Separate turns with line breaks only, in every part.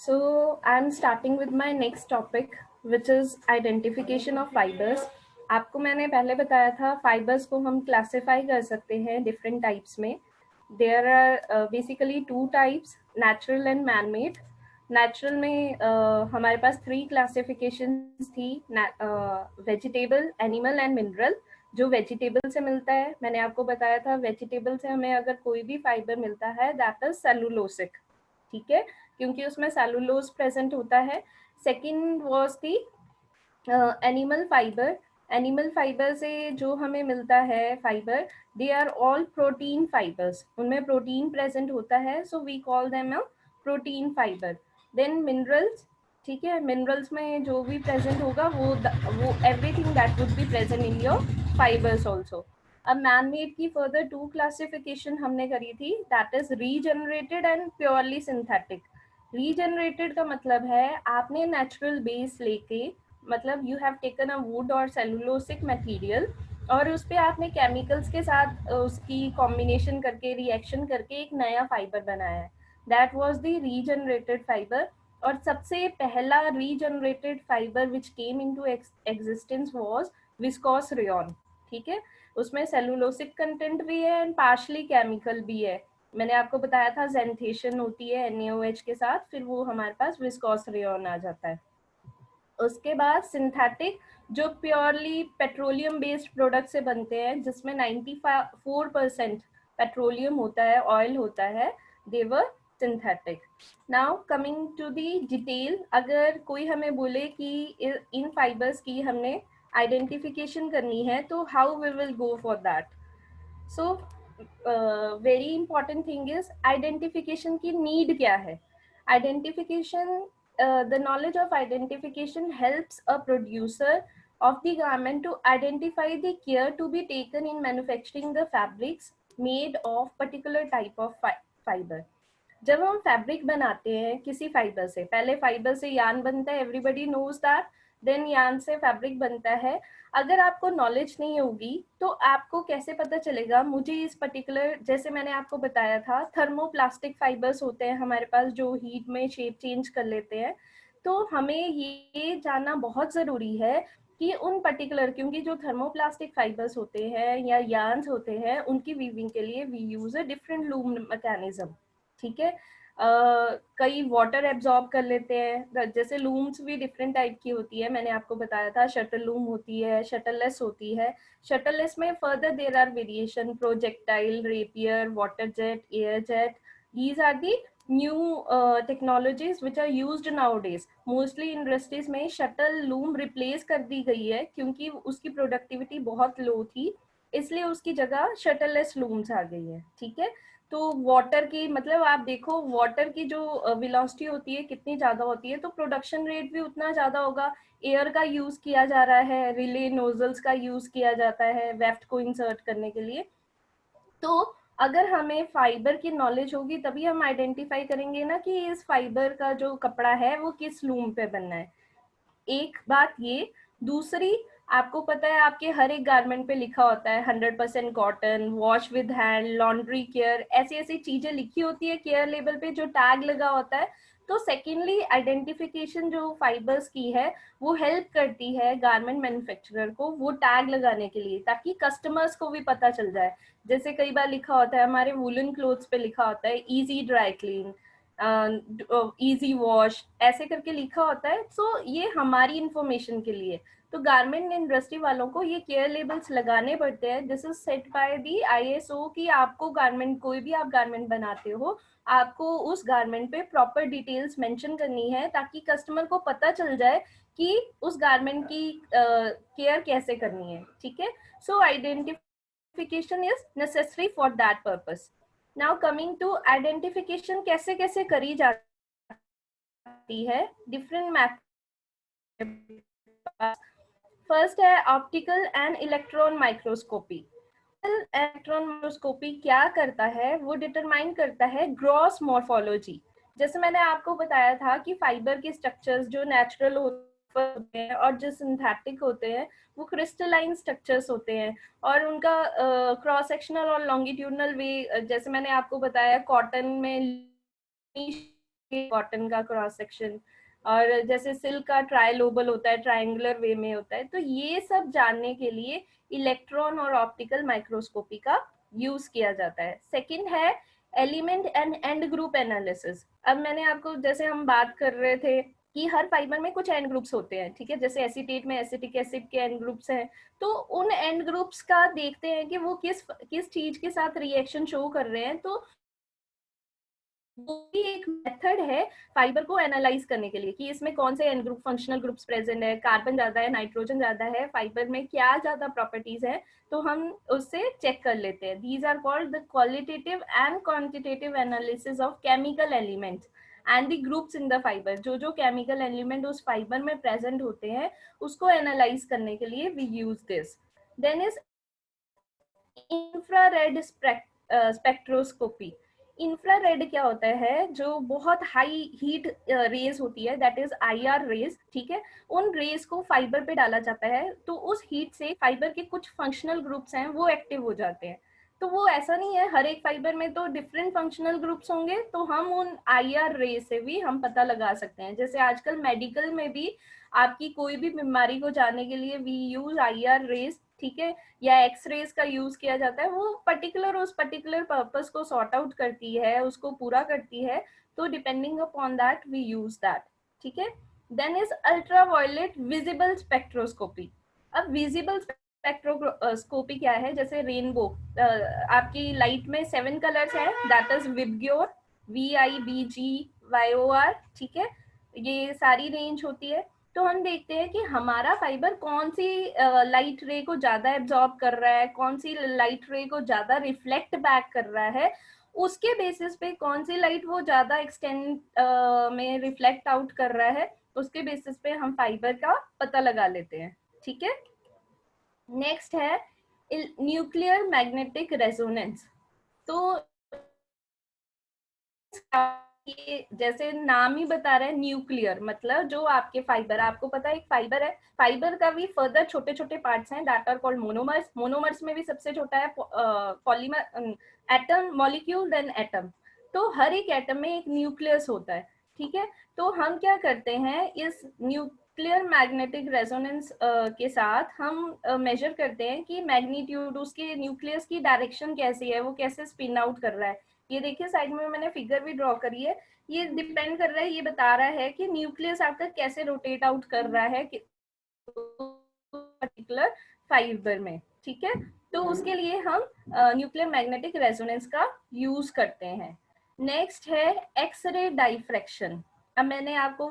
So I'm starting with my next topic, which is identification of fibers. आपको मैंने पहले बताया था फाइबर्स को हम क्लासिफाई कर सकते हैं डिफरेंट टाइप्स में. There are basically two types, natural and man made. Natural में हमारे पास 3 क्लासिफिकेशंस थी, वेजिटेबल, एनिमल एंड मिनरल. जो वेजिटेबल से मिलता है, मैंने आपको बताया था वेजिटेबल से हमें अगर कोई भी फाइबर मिलता है दैट इज सेलुलोसिक. ठीक है, क्योंकि उसमें सेलुलोज प्रेजेंट होता है. Second was the animal fibre. Animal fibre से जो हमें मिलता है fibre, they are all protein fibres. उनमें प्रोटीन प्रेजेंट होता है, so we call them a protein fibre. Then minerals. ठीक है, मिनरल्स में जो भी प्रेजेंट होगा वो everything that would be present in your fibres also. अब मैन मेड की फर्दर 2 क्लासिफिकेशन हमने करी थी, that is regenerated and purely synthetic. Regenerated का मतलब है आपने नेचुरल बेस लेके, मतलब you have taken a would और सेलुलोसिक मटेरियल और उस पे आपने केमिकल्स के साथ उसकी कॉम्बिनेशन करके, रिएक्शन करके एक नया फाइबर बनाया है. That was the regenerated fibre. और सबसे पहला regenerated fibre which came into existence was viscose rayon. ठीक है, उसमें सेलुलोसिक कंटेंट भी है एंड पार्शली केमिकल भी है. मैंने आपको बताया था जेंथेशन होती है NaOH के साथ, फिर वो हमारे पास विस्कोस रेयन आ जाता है. उसके बाद सिंथेटिक, जो प्योरली पेट्रोलियम बेस्ड प्रोडक्ट से बनते हैं, जिसमें 94% पेट्रोलियम होता है, ऑयल होता है, देवर synthetic. Now coming to the detail, अगर कोई हमें बोले कि इन फाइबर्स की हमने आइडेंटिफिकेशन करनी है तो how we will go for that. So very important thing is identification की नीड क्या है. Identification, the knowledge of identification helps a producer of the garment to identify the care to be taken in manufacturing the fabrics made of particular type of fiber. जब हम fabric बनाते हैं किसी fibre से, पहले fibre से यान बनता है, एवरीबडी नोज दैट. देन यान से फैब्रिक बनता है. अगर आपको नॉलेज नहीं होगी तो आपको कैसे पता चलेगा मुझे इस पर्टिकुलर, जैसे मैंने आपको बताया था थर्मोप्लास्टिक फाइबर्स होते हैं हमारे पास जो हीट में शेप चेंज कर लेते हैं. तो हमें ये जानना बहुत ज़रूरी है कि उन पर्टिकुलर, क्योंकि जो थर्मोप्लास्टिक फाइबर्स होते हैं या यार्न्स होते हैं उनकी वीविंग के लिए we use a different loom mechanism. ठीक है, कई वाटर एब्जॉर्ब कर लेते हैं. जैसे लूम्स भी डिफरेंट टाइप की होती है, मैंने आपको बताया था शटल लूम होती है, शटललेस होती है. शटललेस में further there are variation, projectile, rapier, water jet, air jet. These are the new technologies which are used nowadays. Mostly industries में शटल लूम रिप्लेस कर दी गई है क्योंकि उसकी प्रोडक्टिविटी बहुत लो थी, इसलिए उसकी जगह शटललेस लूम्स आ गई है. ठीक है, तो वाटर की, मतलब आप देखो वाटर की जो वेलोसिटी होती है कितनी ज्यादा होती है, तो प्रोडक्शन रेट भी उतना ज्यादा होगा. एयर का यूज किया जा रहा है, रिले नोजल्स का यूज किया जाता है वेफ्ट को इंसर्ट करने के लिए. तो अगर हमें फाइबर की नॉलेज होगी तभी हम आइडेंटिफाई करेंगे ना कि इस फाइबर का जो कपड़ा है वो किस लूम पे बनना है. एक बात ये. दूसरी, आपको पता है आपके हर एक गारमेंट पे लिखा होता है 100% cotton, wash with hand, laundry care, ऐसी ऐसी चीजें लिखी होती है केयर लेबल पे, जो टैग लगा होता है. तो सेकेंडली आइडेंटिफिकेशन जो फाइबर्स की है वो हेल्प करती है गारमेंट मैन्युफैक्चरर को वो टैग लगाने के लिए, ताकि कस्टमर्स को भी पता चल जाए. जैसे कई बार लिखा होता है हमारे वुलन क्लोथ्स पे लिखा होता है easy dry clean, easy wash, ऐसे करके लिखा होता है. सो ये हमारी इंफॉर्मेशन के लिए. तो गारमेंट इंडस्ट्री वालों को ये केयर लेबल्स लगाने पड़ते हैं. This is set by the ISO कि आपको गारमेंट, कोई भी आप गारमेंट बनाते हो, आपको उस गारमेंट पे प्रॉपर डिटेल्स मेंशन करनी है ताकि कस्टमर को पता चल जाए कि उस गारमेंट की केयर कैसे करनी है. ठीक है, so identification is necessary for that purpose. Now coming to identification कैसे कैसे करी जाती है, डिफरेंट मैथड. फर्स्ट है optical and electron microscopy. Electron microscopy क्या करता है, वो डिटरमाइन करता है ग्रॉस मॉर्फोलॉजी. जैसे मैंने आपको बताया था कि फाइबर के स्ट्रक्चर्स जो नेचुरल होते हैं और जो सिंथेटिक होते हैं वो क्रिस्टलाइन स्ट्रक्चर्स होते हैं, और उनका क्रॉस सेक्शनल और लॉन्गिट्यूडनल वे, जैसे मैंने आपको बताया कॉटन में कॉटन का क्रॉस सेक्शन, और जैसे सिल्क का ट्राइलोबल होता है, ट्रायंगुलर वे में होता है। तो ये सब जानने के लिए इलेक्ट्रॉन और ऑप्टिकल माइक्रोस्कोपी का यूज किया जाता है। सेकंड है element and and group analysis. अब मैंने आपको, जैसे हम बात कर रहे थे कि हर फाइबर में कुछ एंड ग्रुप्स होते हैं, ठीक है, जैसे एसीटेट में एसिटिक एसिड के एंड ग्रुप्स हैं, तो उन एंड ग्रुप्स का देखते हैं कि वो किस किस चीज के साथ रिएक्शन शो कर रहे हैं। तो वो भी एक मेथड है फाइबर को एनालाइज करने के लिए कि इसमें कौन से n group functional groups present है, कार्बन ज्यादा है, नाइट्रोजन ज्यादा है, फाइबर में क्या ज्यादा प्रॉपर्टीज है, तो हम उससे चेक कर लेते हैं। These are called the qualitative and quantitative analysis of chemical elements and the groups in the fibre. जो जो केमिकल एलिमेंट उस फाइबर में प्रेजेंट होते हैं उसको एनालाइज करने के लिए we use this. Then is infrared spectroscopy. Infrared क्या होता है, जो बहुत हाई हीट रेज होती है, दैट इज आईआर रेज, ठीक है, उन रेज को फाइबर पे डाला जाता है, तो उस हीट से फाइबर के कुछ फंक्शनल ग्रुप्स हैं वो एक्टिव हो जाते हैं। तो वो ऐसा नहीं है हर एक फाइबर में तो डिफरेंट फंक्शनल ग्रुप्स होंगे, तो हम उन आईआर रे से भी हम पता लगा सकते हैं। जैसे आजकल मेडिकल में भी आपकी कोई भी बीमारी को जानने के लिए वी यूज आईआर रेज, ठीक है, या एक्सरेज का यूज किया जाता है। वो पर्टिकुलर उस पर्टिकुलर पर्पस को सॉर्ट आउट करती है, उसको पूरा करती है, तो depending upon that we use that, ठीक है। Then is ultraviolet visible spectroscopy. अब विजिबल स्पेक्ट्रोस्कोपी क्या है, जैसे रेनबो, आपकी लाइट में 7 कलर्स है, दैट इज विबग्योर, VIBGYOR, ठीक है, ये सारी रेंज होती है। तो हम देखते हैं कि हमारा फाइबर कौन सी लाइट रे को ज्यादा एब्जॉर्ब कर रहा है, कौन सी लाइट रे को ज्यादा रिफ्लेक्ट बैक कर रहा है, उसके बेसिस पे कौन सी लाइट वो ज्यादा एक्सटेंड में रिफ्लेक्ट आउट कर रहा है, उसके बेसिस पे हम फाइबर का पता लगा लेते हैं, ठीक है। नेक्स्ट है न्यूक्लियर मैग्नेटिक रेजोनेंस। तो ये जैसे नाम ही बता रहा है न्यूक्लियर, मतलब जो आपके फाइबर, आपको पता है एक फाइबर है, फाइबर का भी फर्दर छोटे छोटे पार्ट्स हैं that are called monomers. Monomers में भी सबसे छोटा है polymer, atom, molecule, then atom. तो हर एक एटम में एक न्यूक्लियस होता है, ठीक है। तो हम क्या करते हैं, इस न्यूक्लियर मैग्नेटिक रेजोनेंस के साथ हम मेजर करते हैं कि मैग्नीट्यूड, उसके न्यूक्लियस की डायरेक्शन कैसी है, वो कैसे स्पिन आउट कर रहा है। ये देखिए साइड में मैंने फिगर भी ड्रॉ करी है, ये डिपेंड कर रहा है, ये बता रहा है कि न्यूक्लियस आपका कैसे रोटेट आउट कर रहा है पर्टिकुलर फाइबर में, ठीक है। तो उसके लिए हम न्यूक्लियर मैग्नेटिक रेजोनेंस का यूज करते हैं। नेक्स्ट है एक्सरे डाइफ्रैक्शन। अब मैंने आपको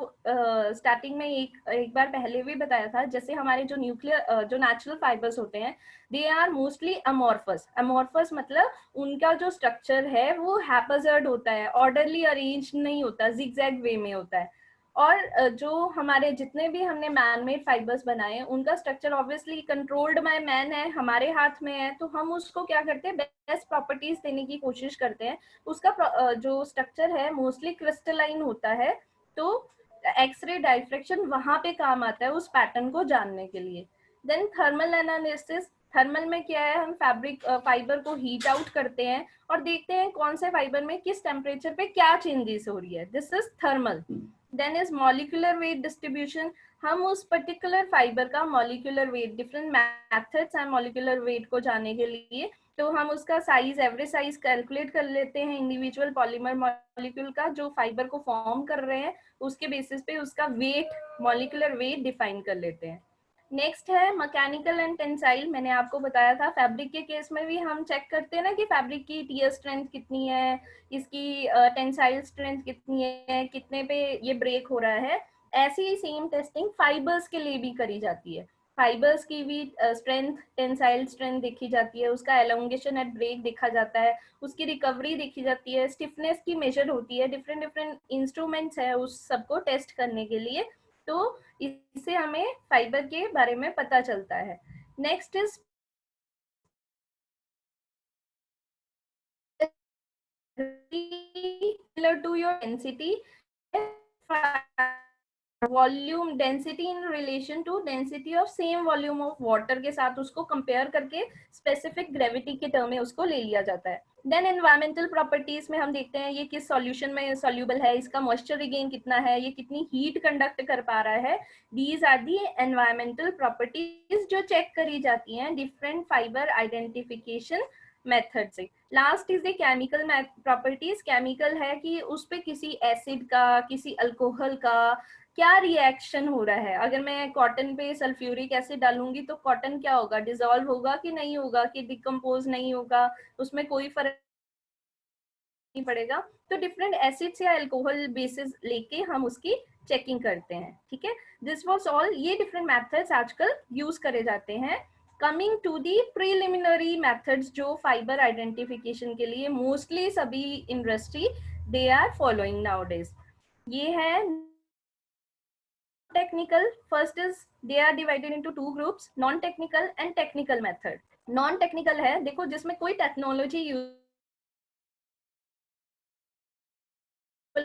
स्टार्टिंग में एक बार पहले भी बताया था, जैसे हमारे जो न्यूक्लियर जो नेचुरल फाइबर्स होते हैं, they are mostly amorphous. Amorphous मतलब उनका जो स्ट्रक्चर है वो हैप्पैज़ार्ड होता है, ऑर्डरली अरेंज नहीं होता, जिगजैग वे में होता है। और जो हमारे जितने भी हमने मैन मेड फाइबर्स बनाए उनका structure obviously controlled by man है, हमारे हाथ में है, तो हम उसको क्या करते हैं, बेस्ट प्रॉपर्टीज देने की कोशिश करते हैं। उसका जो स्ट्रक्चर है मोस्टली क्रिस्टलाइन होता है, तो एक्सरे डाइफ्रैक्शन वहां पे काम आता है उस पैटर्न को जानने के लिए। Then thermal analysis. थर्मल में क्या है, हम फैब्रिक फाइबर को हीट आउट करते हैं और देखते हैं कौन से फाइबर में किस टेम्परेचर पे क्या चेंजेस हो रही है, this is thermal. Then is molecular weight distribution. हम उस पर्टिकुलर फाइबर का मॉलिक्यूलर वेट, डिफरेंट मेथड्स हैं मॉलिक्यूलर वेट को जानने के लिए, तो हम उसका साइज, एवरेज साइज कैलकुलेट कर लेते हैं इंडिविजुअल पॉलीमर मॉलिक्यूल का जो फाइबर को फॉर्म कर रहे हैं, उसके बेसिस पे उसका वेट, मॉलिक्यूलर वेट डिफाइन कर लेते हैं। नेक्स्ट है मैकेनिकल एंड टेंसाइल। मैंने आपको बताया था फैब्रिक के केस में भी हम चेक करते हैं ना कि फैब्रिक की टियर स्ट्रेंथ कितनी है, इसकी टेंसाइल स्ट्रेंथ कितनी है, कितने पे ये ब्रेक हो रहा है। ऐसी ही सेम टेस्टिंग फाइबर्स के लिए भी करी जाती है। फाइबर्स की भी स्ट्रेंथ, टेंसाइल स्ट्रेंथ देखी जाती है, उसका एलोंगेशन एट ब्रेक देखा जाता है, उसकी रिकवरी देखी जाती है, स्टिफनेस की मेजर होती है, डिफरेंट डिफरेंट इंस्ट्रूमेंट्स है उस सबको टेस्ट करने के लिए। तो इससे हमें फाइबर के बारे में पता चलता है। Next is to your density, volume density in relation to density of same volume of water के साथ उसको कंपेयर करके स्पेसिफिक ग्रेविटी के टर्म में उसको ले लिया जाता है। देन एनवायरमेंटल प्रॉपर्टीज में हम देखते हैं ये किस सॉल्यूशन में सॉल्यूबल है, इसका मॉइस्चर रिगेन कितना है, ये कितनी हीट कंडक्ट कर पा रहा है. These are the environmental properties जो चेक करी जाती हैं डिफरेंट फाइबर आइडेंटिफिकेशन मेथड से. Last is the chemical properties. Chemical है कि उस पे किसी एसिड का, किसी अल्कोहल का क्या रिएक्शन हो रहा है. अगर मैं कॉटन पे सल्फ्यूरिक एसिड डालूंगी तो कॉटन क्या होगा, डिसॉल्व होगा कि नहीं होगा, कि डिकम्पोज नहीं होगा, उसमें कोई फर्क नहीं पड़ेगा. तो डिफरेंट एसिड्स या अल्कोहल बेसिस लेके हम उसकी चेकिंग करते हैं. ठीक है, दिस वाज ऑल. ये डिफरेंट मेथड्स आजकल यूज करे जाते हैं. Coming to the preliminary methods जो फाइबर आइडेंटिफिकेशन के लिए मोस्टली सभी industry they are following nowadays. ये है technical. First is they are divided into two groups, non technical and technical method. Non technical है देखो जिसमें कोई टेक्नोलॉजी यूज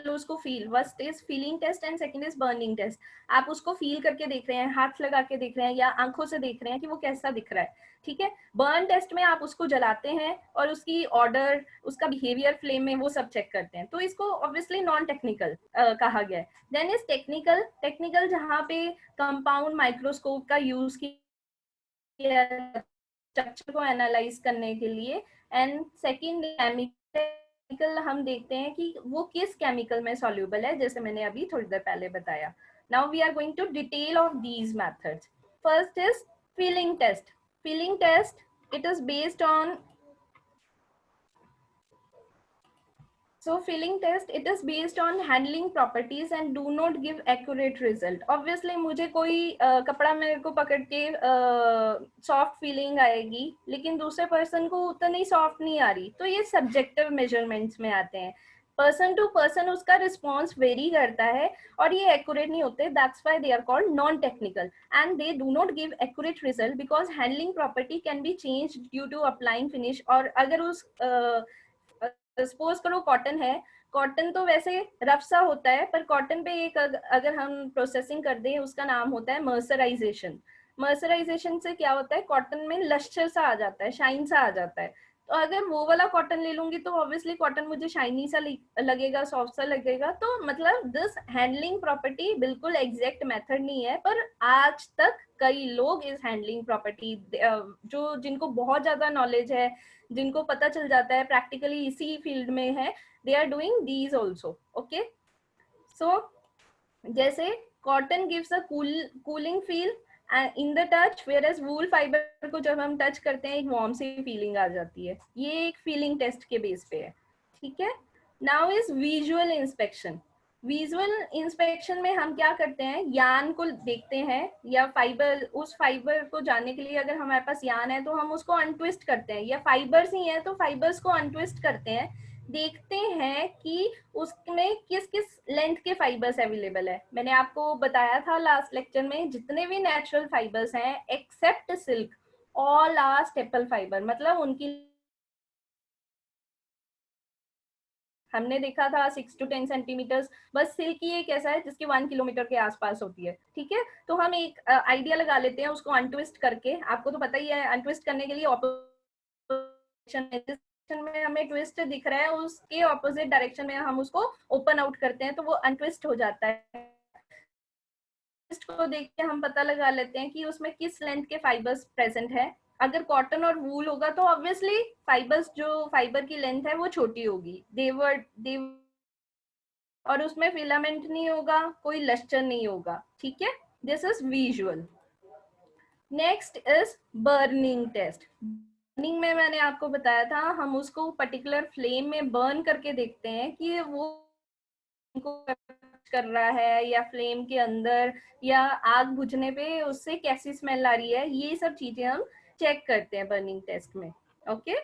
उसको feel. First is feeling test and second is burning test. आप उसको feel करके देख रहे हैं, हाथ लगा के देख रहे हैं या आंखों से देख रहे हैं कि वो कैसा दिख रहा है. ठीक है. बर्न टेस्ट में आप उसको जलाते हैं और उसकी ऑर्डर, उसका बिहेवियर फ्लेम में वो सब चेक करते हैं. तो इसको ऑब्वियसली नॉन टेक्निकल कहा गया है. Then is technical. टेक्निकल जहाँ पे कंपाउंड माइक्रोस्कोप का यूज किया स्ट्रक्चर को एनालाइज करने के लिए. एंड सेकंड केमिकल, हम देखते हैं कि वो किस केमिकल में सॉल्यूबल है, जैसे मैंने अभी थोड़ी देर पहले बताया. Now we are going to detail of these methods. First is feeling test. Feeling test, it is based on so filling test, it is based on handling properties and do not give accurate result. Obviously मुझे कोई कपड़ा मेरे को पकड़ के soft feeling आएगी लेकिन दूसरे पर्सन को उतनी सॉफ्ट नहीं आ रही, तो ये सब्जेक्टिव मेजरमेंट्स में आते हैं. पर्सन टू पर्सन उसका रिस्पॉन्स वेरी करता है और ये एक्यूरेट नहीं होते. That's why they are called non technical and they do not give accurate result because handling property can be change due to applying finish. और अगर उस सपोज करो कॉटन है, कॉटन तो वैसे रफ सा होता है पर कॉटन पे एक अगर हम प्रोसेसिंग कर दें उसका नाम होता है मर्सराइजेशन. मर्सराइजेशन से क्या होता है, कॉटन में लश्चर सा आ जाता है, शाइन सा आ जाता है. तो अगर वो वाला कॉटन ले लूंगी तो ऑब्वियसली कॉटन मुझे शाइनी सा लगेगा, सॉफ्ट सा लगेगा. तो मतलब दिस हैंडलिंग प्रॉपर्टी बिल्कुल एग्जैक्ट मेथड नहीं है, पर आज तक कई लोग इस हैंडलिंग प्रॉपर्टी जो जिनको बहुत ज्यादा नॉलेज है, जिनको पता चल जाता है प्रैक्टिकली इसी फील्ड में है, they are doing these also. Okay, so जैसे cotton gives a cooling feel in the touch, whereas wool fibre को जब हम टच करते हैं एक वार्म सी फीलिंग आ जाती है. ये एक फीलिंग टेस्ट के बेस पे है. ठीक है. Now is visual inspection. Visual inspection में हम क्या करते हैं, यान को देखते हैं या फाइबर, उस फाइबर को जानने के लिए अगर हमारे पास यान है तो हम उसको अनट्विस्ट करते हैं, या फाइबर्स ही है तो फाइबर्स को अनट्विस्ट करते हैं. देखते हैं कि उसमें किस किस लेंथ के फाइबर्स अवेलेबल है. मैंने आपको बताया था लास्ट लेक्चर में जितने भी नेचुरल फाइबर्स हैं except silk, all are staple fibre. मतलब उनकी हमने देखा था 6 to 10 सेंटीमीटर्स. बस सिल्क ही एक ऐसा है जिसकी 1 किलोमीटर के आसपास होती है. ठीक है. तो हम एक आइडिया लगा लेते हैं उसको अनट्विस्ट करके. आपको तो पता ही है अनट्विस्ट करने के लिए ऑपोजिशन में हमें ट्विस्ट दिख रहा है, उसके ऑपोजिट डायरेक्शन में हम उसको ओपन आउट करते हैं तो वो अनट्विस्ट हो जाता है. को देख के हम पता लगा लेते हैं कि उसमें किस लेंथ के फाइबर्स प्रेजेंट है. अगर कॉटन और वूल होगा तो ऑब्वियसली फाइबर्स, जो फाइबर की लेंथ है वो छोटी होगी, दे और उसमें फिलामेंट नहीं होगा, कोई लश्चर नहीं होगा. ठीक है. This is visual. Next is burning test. Burning में मैंने आपको बताया था हम उसको पर्टिकुलर फ्लेम में बर्न करके देखते हैं कि वो कर रहा है या फ्लेम के अंदर या आग बुझने पे उससे कैसी स्मेल आ रही है. ये सब चीजें हम चेक करते हैं बर्निंग टेस्ट में. ओके.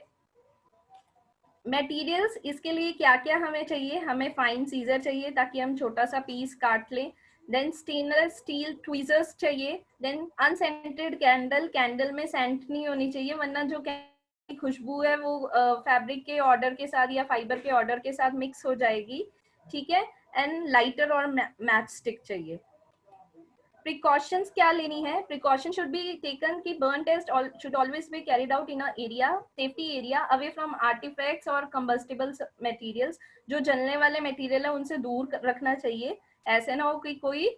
मटेरियल्स इसके लिए क्या क्या हमें चाहिए, हमें फाइन सीजर चाहिए ताकि हम छोटा सा पीस काट लें. देन स्टेनलेस स्टील ट्वीजर्स चाहिए. Then unscented candle. कैंडल में सेंट नहीं होनी चाहिए वरना जो खुशबू है वो फैब्रिक के ऑर्डर के साथ या फाइबर के ऑर्डर के साथ मिक्स हो जाएगी. ठीक है. एंड लाइटर और मैच स्टिक चाहिए. प्रिकॉशंस क्या लेनी है? प्रिकॉशन शुड बी टेकन कि burn test should always be carried out in a area, safety area, away from artifacts और कंबस्टिबल मटेरियल्स। जो जलने वाले मटेरियल है उनसे दूर रखना चाहिए, ऐसे ना हो कि कोई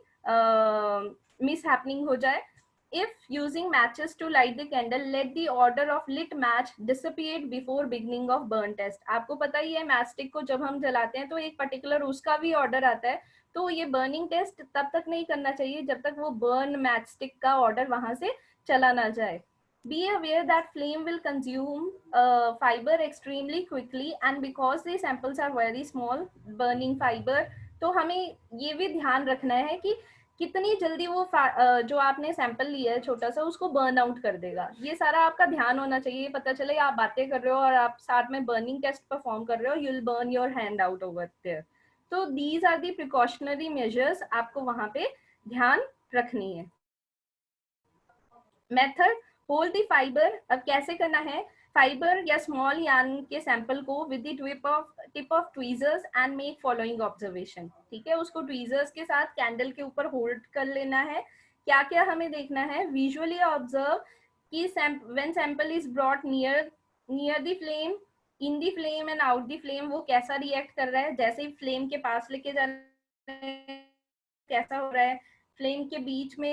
मिस हैपनिंग हो जाए। If using matches to light the candle, let the order of lit match dissipate before beginning of burn test. आपको पता ही है मैच स्टिक को जब हम जलाते हैं तो एक पर्टिकुलर उसका भी ऑर्डर आता है, तो ये बर्निंग टेस्ट तब तक नहीं करना चाहिए जब तक वो बर्न मैच स्टिक का ऑर्डर वहां से चला ना जाए। Be aware that flame will consume fiber extremely quickly and because the samples are very small, burning fiber, तो हमें ये भी ध्यान रखना है कि कितनी जल्दी वो जो आपने सैंपल लिया है छोटा सा उसको बर्न आउट कर देगा। ये सारा आपका ध्यान होना चाहिए। पता चले आप बातें कर रहे हो और आप साथ में बर्निंग टेस्ट परफॉर्म कर रहे हो, you will burn your hand out over there. तो these are the precautionary measures आपको वहां पे ध्यान रखनी है। Method, hold the fibre. अब कैसे करना है? फाइबर या स्मॉल यार्न के सैंपल को with the tip of tweezers and make following observation. ठीक है, उसको ट्वीजर्स के साथ कैंडल के ऊपर होल्ड कर लेना है। क्या क्या हमें देखना है? विजुअली ऑब्जर्व कि when sample is brought near the flame, in the flame and out the flame, वो कैसा रिएक्ट कर रहा है। जैसे ही फ्लेम के पास लेके जा रहे हैं कैसा हो रहा है, फ्लेम के बीच में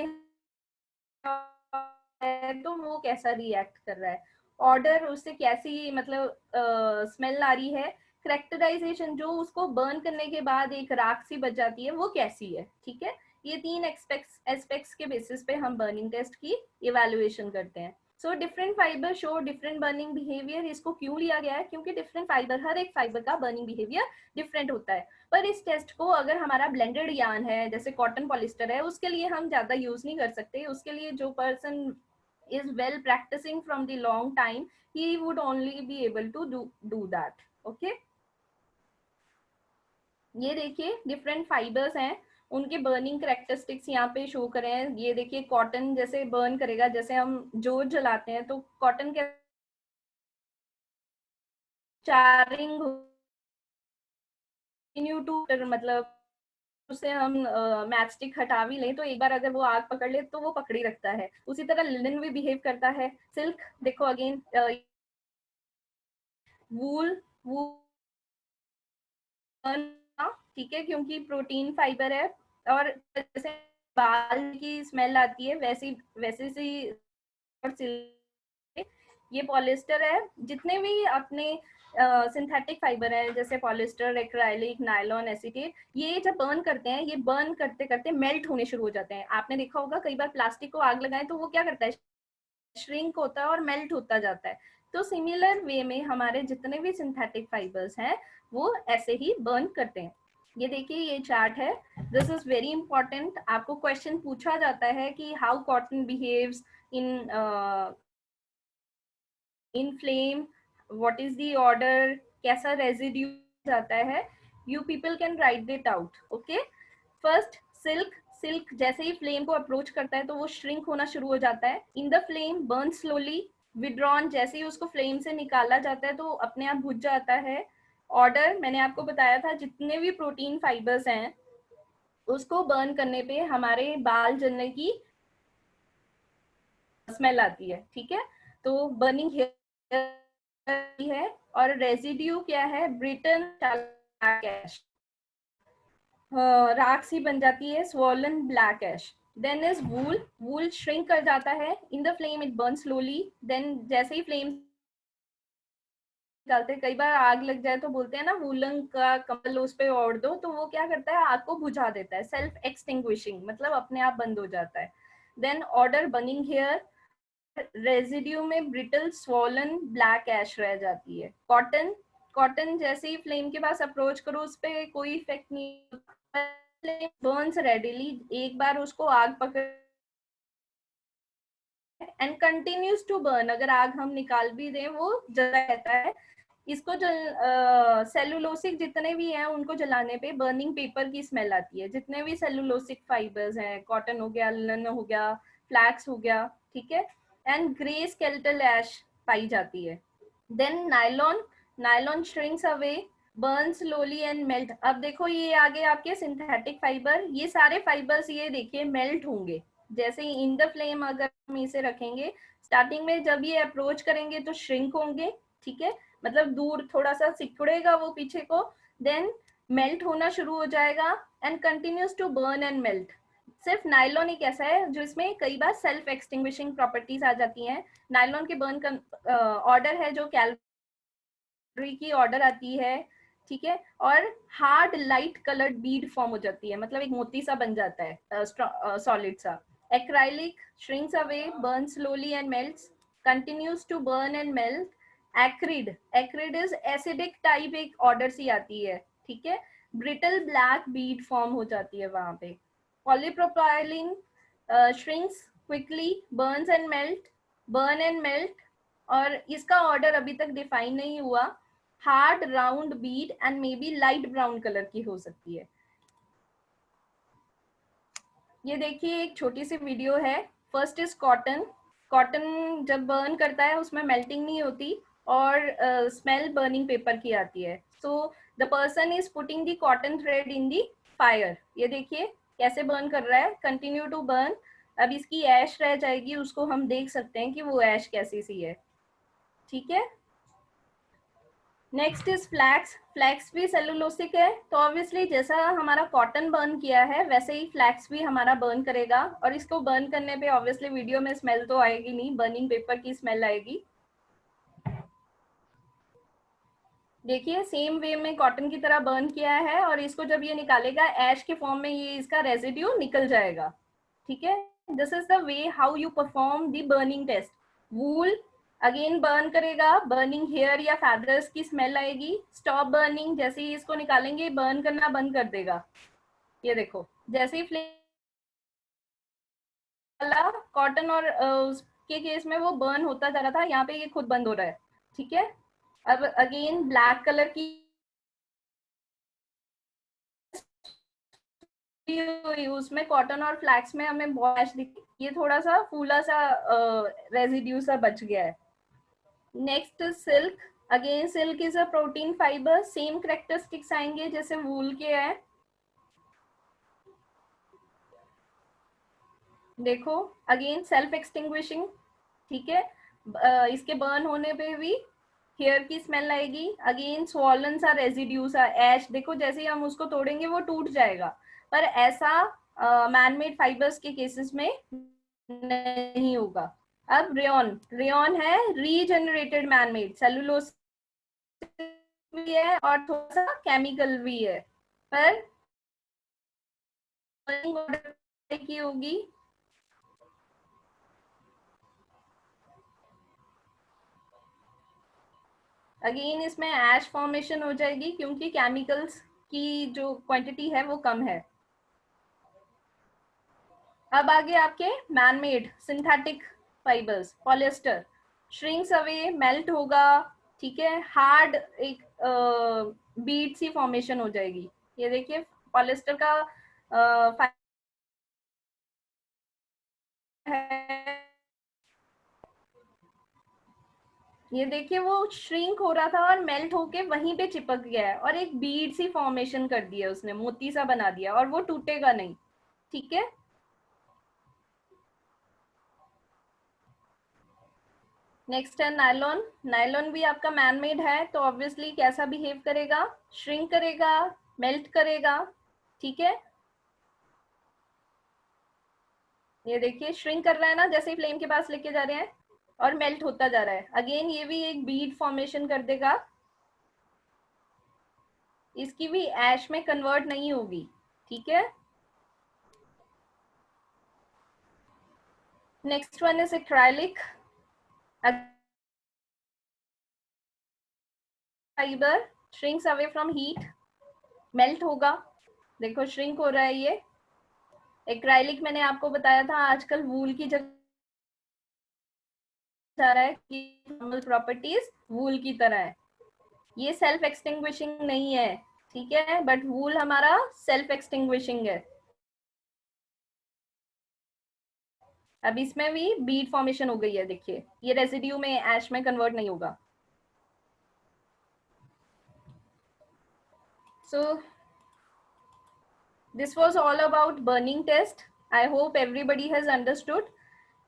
है तो वो कैसा रिएक्ट कर रहा है, ऑर्डर उससे कैसी मतलब स्मेल आ रही है, करेक्टराइजेशन जो उसको बर्न करने के बाद एक राख सी बच जाती है वो कैसी है। ठीक है, ये तीन एस्पेक्ट्स के बेसिस पे हम बर्निंग टेस्ट की इवेल्युएशन करते हैं। So different fibre show different burning behaviour. इसको क्यों लिया गया है? क्योंकि डिफरेंट फाइबर, हर एक फाइबर का बर्निंग बिहेवियर डिफरेंट होता है। पर इस टेस्ट को अगर हमारा ब्लेंडेड यार्न है जैसे कॉटन पॉलिस्टर है उसके लिए हम ज्यादा यूज नहीं कर सकते। उसके लिए जो person is well practicing from the long time, he would only be able to do that. Okay, ये देखिए डिफरेंट फाइबर्स हैं, उनके बर्निंग करेक्टरिस्टिक्स यहाँ पे शो करें हैं। ये देखिए कॉटन जैसे बर्न करेगा, जैसे हम जोत जलाते हैं तो कॉटन के चारिंग मतलब उससे हम मैच स्टिक हटा भी लें तो एक बार अगर वो आग पकड़ ले तो वो पकड़ी रखता है। उसी तरह लिनन भी बिहेव करता है। सिल्क देखो अगेन, वूल ठीक है, क्योंकि प्रोटीन फाइबर है और जैसे बाल की स्मेल आती है वैसी वैसे सी ये पॉलिस्टर है। जितने भी अपने सिंथेटिक फाइबर है जैसे पॉलिस्टर, एक्राइलिक, नायलॉन, एसीटेट, ये जब बर्न करते हैं ये बर्न करते करते मेल्ट होने शुरू हो जाते हैं। आपने देखा होगा कई बार प्लास्टिक को आग लगाएं तो वो क्या करता है, श्रिंक होता है और मेल्ट होता जाता है। तो सिमिलर वे में हमारे जितने भी सिंथेटिक फाइबर्स हैं वो ऐसे ही बर्न करते हैं। ये देखिए ये चार्ट है, दिस इज वेरी इंपॉर्टेंट। आपको क्वेश्चन पूछा जाता है कि how cotton behaves in in flame, what is the order, कैसा रेजिड्यू जाता है। You people can write it out. Okay, first silk. Silk जैसे ही फ्लेम को अप्रोच करता है तो वो श्रिंक होना शुरू हो जाता है। In the flame burn slowly, withdrawn जैसे ही उसको फ्लेम से निकाला जाता है तो अपने आप बुझ जाता है। ऑर्डर मैंने आपको बताया था, जितने भी प्रोटीन फाइबर्स हैं उसको बर्न करने पे हमारे बाल जलने की स्मेल आती है। ठीक है, तो बर्निंग है। और रेजिड्यू क्या है, ब्रिटन कैश, राख सी बन जाती है, swollen black ash. Then is wool, wool shrink कर जाता है। In the flame it burn slowly. Then जैसे ही फ्लेम निकालते, कई बार आग लग जाए तो बोलते हैं ना वूलन का कम्बल उस पे ओढ़ दो, तो वो क्या करता है आग को बुझा देता है, सेल्फ एक्सटिंग्विशिंग, मतलब अपने आप बंद हो जाता है। Then odour burning hair, residue में ब्रिटल स्वॉलन ब्लैक एश रह जाती है। कॉटन, कॉटन जैसे ही फ्लेम के पास अप्रोच करो उस पर कोई इफेक्ट नहीं, बर्न्स रेडिली। एक बार उसको आग पकड़ एंड कंटिन्यूज टू बर्न, अगर आग हम निकाल भी दें वो जला रहता है। इसको सेलुलोसिक जितने भी हैं उनको जलाने पे बर्निंग पेपर की स्मेल आती है। जितने भी सेलुलोसिक फाइबर्स हैं, कॉटन हो गया, लिनन हो गया, फ्लैक्स हो गया, ठीक है। एंड ग्रे स्केलेटल एश पाई जाती है। Then nylon, nylon shrinks away burn slowly and melt. अब देखो ये आगे आपके सिंथेटिक फाइबर, ये सारे फाइबर्स ये देखिए मेल्ट होंगे जैसे ही इन द फ्लेम अगर हम इसे रखेंगे। स्टार्टिंग में जब ये अप्रोच करेंगे तो श्रिंक होंगे, ठीक है, मतलब दूर थोड़ा सा सिकुड़ेगा वो पीछे को, देन मेल्ट होना शुरू हो जाएगा and continues to burn and melt. सिर्फ नायलॉन एक ऐसा है जो इसमें कई बार सेल्फ एक्सटिंग्विशिंग प्रॉपर्टीज आ जाती हैं। नायलॉन के बर्न का ऑर्डर है जो की ऑर्डर आती है, ठीक है, और hard light coloured Beed form हो जाती है, मतलब एक मोती सा बन जाता है, सॉलिड सा। Acrylic shrinks away, burn slowly and melts, continues to burn and melt. Acrid, acrid is acidic type एक ऑर्डर सी आती है, ठीक है, ब्रिटल ब्लैक बीड फॉर्म हो जाती है वहां पे। Polypropylene shrinks quickly, Burns and melt, burn and melt, और इसका ऑर्डर अभी तक डिफाइन नहीं हुआ। Hard round Beed and may be light brown colour की हो सकती है। ये देखिए एक छोटी सी वीडियो है। First is cotton. कॉटन जब बर्न करता है उसमें मेल्टिंग नहीं होती और स्मेल बर्निंग पेपर की आती है। So the person is putting the cotton thread in the fire. ये देखिए कैसे बर्न कर रहा है, कंटिन्यू टू बर्न। अब इसकी ऐश रह जाएगी, उसको हम देख सकते हैं कि वो ऐश कैसी सी है, ठीक है। Next is flax. फ्लैक्स भी सेलुलोसिक है, तो ऑब्वियसली जैसा हमारा कॉटन बर्न किया है वैसे ही फ्लैक्स भी हमारा बर्न करेगा, और इसको बर्न करने पे ऑब्वियसली वीडियो में स्मेल तो आएगी नहीं, बर्निंग पेपर की स्मेल आएगी। देखिए सेम वे में कॉटन की तरह बर्न किया है, और इसको जब ये निकालेगा ऐश के फॉर्म में ये इसका रेजिड्यू निकल जाएगा, ठीक है। This is the way how you perform the burning test. Wool again burn करेगा, बर्निंग हेयर या फैदर्स की स्मेल आएगी। स्टॉप बर्निंग, जैसे ही इसको निकालेंगे बर्न करना बंद कर देगा। ये देखो जैसे ही फ्लेम वाला कॉटन और उसके केस में वो बर्न होता जा रहा था, यहाँ पे ये खुद बंद हो रहा है, ठीक है। अब अगेन ब्लैक कलर की उसमें कॉटन और फ्लैक्स में हमें बहुत दिखी, ये थोड़ा सा फूला सा रेजिड्यू सा बच गया है। Next silk. Again silk is a protein fibre, same characteristics आएंगे जैसे वूल के हैं। देखो अगेन सेल्फ एक्सटिंग्विशिंग, ठीक है, इसके बर्न होने पे भी हेयर की स्मेल आएगी। अगेन स्वॉलन सा रेजिड्यू सा ऐश, देखो जैसे ही हम उसको तोड़ेंगे वो टूट जाएगा, पर ऐसा मैन मेड फाइबर्स के केसेस में नहीं होगा। अब रेयन, रेयन है रीजनरेटेड मैन मेड, सेलुलोस भी है और थोड़ा सा केमिकल भी है, पर की होगी। अगेन इसमें ऐश फॉर्मेशन हो जाएगी क्योंकि केमिकल्स की जो क्वांटिटी है वो कम है। अब आगे आपके man made synthetic fibres, polyester shrinks away, melt होगा, ठीक है, हार्ड एक बीड सी फॉर्मेशन हो जाएगी। ये देखिए पॉलिएस्टर का है, ये देखिए वो श्रिंक हो रहा था और मेल्ट होके वहीं पे चिपक गया है और एक बीड सी फॉर्मेशन कर दिया उसने, मोती सा बना दिया, और वो टूटेगा नहीं, ठीक है। नेक्स्ट है नायलॉन। नायलॉन भी आपका मैन मेड है, तो ऑब्वियसली कैसा बिहेव करेगा, श्रिंक करेगा, मेल्ट करेगा, ठीक है। ये देखिए श्रिंक कर रहा है ना जैसे ही फ्लेम के पास लेके जा रहे हैं, और मेल्ट होता जा रहा है। अगेन ये भी एक बीड फॉर्मेशन कर देगा, इसकी भी ऐश में कन्वर्ट नहीं होगी, ठीक है। Next one is acrylic fibre, shrinks away from heat, melt होगा, देखो श्रिंक हो रहा है ये। एक्राइलिक मैंने आपको बताया था आजकल वूल की जगह जा रहा है कि थर्मल प्रॉपर्टीज वूल की तरह है। ये सेल्फ एक्सटिंग्विशिंग नहीं है, ठीक है, बट वूल हमारा सेल्फ एक्सटिंग्विशिंग है। अब इसमें भी बीड फॉर्मेशन हो गई है, देखिए ये रेसिड्यू में ऐश में कन्वर्ट नहीं होगा। So this was all about burning test. I hope everybody has understood.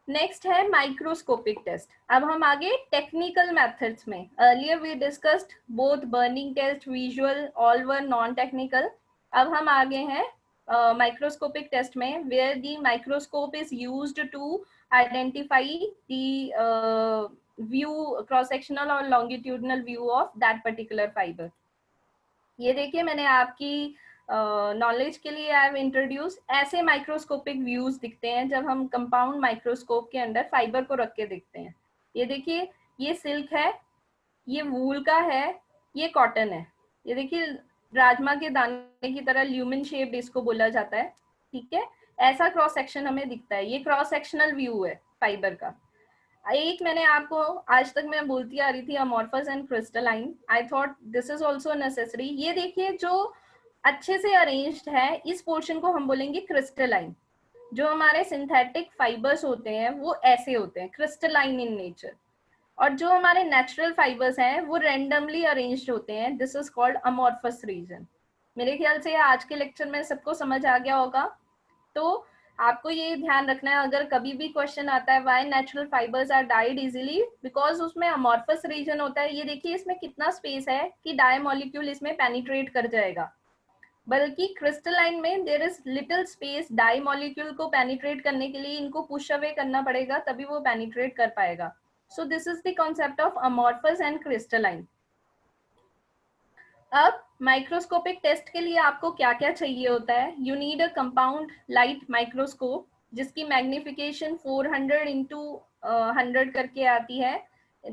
Next है माइक्रोस्कोपिक टेस्ट. अब हम आगे टेक्निकल मेथड्स में. Earlier we discussed both burning test, visual, all were non technical. अब हम आगे हैं माइक्रोस्कोपिक टेस्ट में, where the microscope is used to identify the view, cross sectional और longitudinal view of that particular fibre. ये देखिए मैंने आपकी नॉलेज के लिए आई हैव इंट्रोड्यूस. ऐसे माइक्रोस्कोपिक व्यूज दिखते हैं जब हम कंपाउंड माइक्रोस्कोप के अंदर फाइबर को रख के देखते हैं. ये देखिए, ये सिल्क है, ये वूल का है, ये कॉटन है. ये देखिए राजमा के दाने की तरह ल्यूमिन शेप्ड इसको बोला जाता है. ठीक है, ऐसा क्रॉस सेक्शन हमें दिखता है. ये क्रॉस सेक्शनल व्यू है फाइबर का. एक मैंने आपको आज तक मैं बोलती आ रही थी amorphous and crystalline. I thought this is also necessary. ये देखिए जो अच्छे से अरेंज्ड है, इस पोर्शन को हम बोलेंगे क्रिस्टलाइन. जो हमारे सिंथेटिक फाइबर्स होते हैं वो ऐसे होते हैं, क्रिस्टलाइन इन नेचर. और जो हमारे नेचुरल फाइबर्स हैं वो रेंडमली अरेंज्ड होते हैं. This is called amorphous region. मेरे ख्याल से आज के लेक्चर में सबको समझ आ गया होगा. तो आपको ये ध्यान रखना है, अगर कभी भी क्वेश्चन आता है why natural fibres are dyed easily, because उसमें अमॉर्फस रीजन होता है. ये देखिए इसमें कितना स्पेस है कि डाई मॉलिक्यूल इसमें पेनिट्रेट कर जाएगा. बल्कि क्रिस्टलाइन में there is little space. Dye molecule को पेनिट्रेट करने के लिए इनको पुश अवे करना पड़ेगा, तभी वो पेनिट्रेट कर पाएगा. So this is the concept of amorphous and crystalline. अब माइक्रोस्कोपिक टेस्ट के लिए आपको क्या क्या चाहिए होता है. You need a compound light microscope जिसकी मैग्निफिकेशन 400 इंटू 100 करके आती है.